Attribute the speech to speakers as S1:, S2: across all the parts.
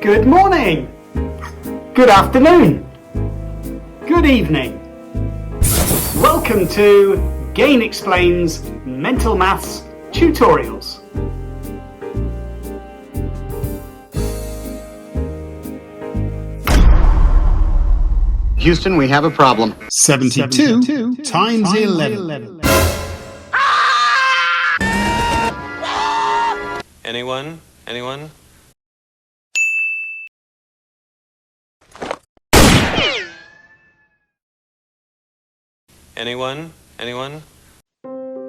S1: Good morning, good afternoon, good evening. Welcome to Gain Explains Mental Maths Tutorials.
S2: Houston, we have a problem.
S1: 72 times 11.
S3: Anyone? Anyone?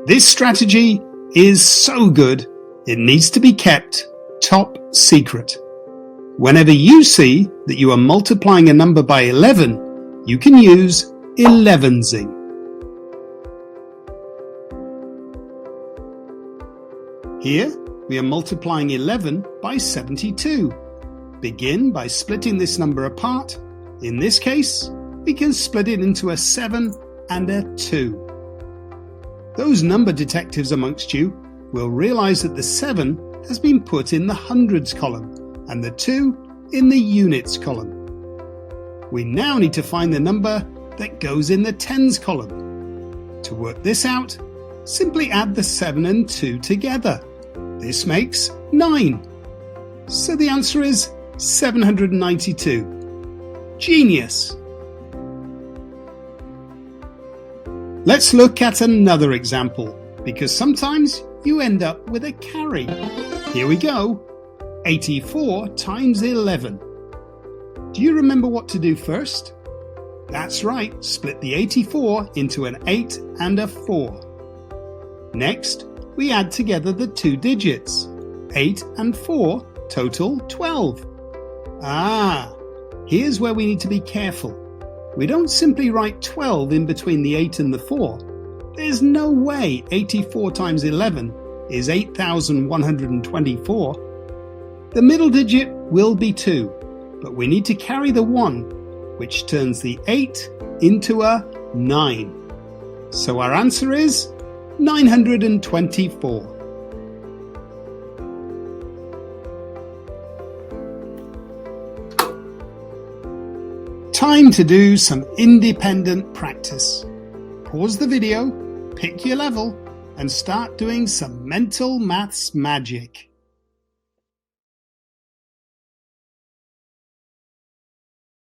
S1: This strategy is so good, it needs to be kept top secret. Whenever you see that you are multiplying a number by 11, you can use ELEVENSING. Here, we are multiplying 11 by 72. Begin by splitting this number apart. In this case, we can split it into a 7 and a 2. Those number detectives amongst you will realize that the 7 has been put in the hundreds column and the 2 in the units column. We now need to find the number that goes in the tens column. To work this out, simply add the 7 and 2 together. This makes 9. So the answer is 792. Genius! Let's look at another example, because sometimes you end up with a carry. Here we go. 84 times 11. Do you remember what to do first? That's right, split the 84 into an 8 and a 4. Next, we add together the two digits. 8 and 4 total 12. Here's where we need to be careful. We don't simply write 12 in between the 8 and the 4. There's no way 84 times 11 is 8,124. The middle digit will be 2, but we need to carry the 1, which turns the 8 into a 9. So our answer is 924. Time to do some independent practice. Pause the video, pick your level, and start doing some mental maths magic.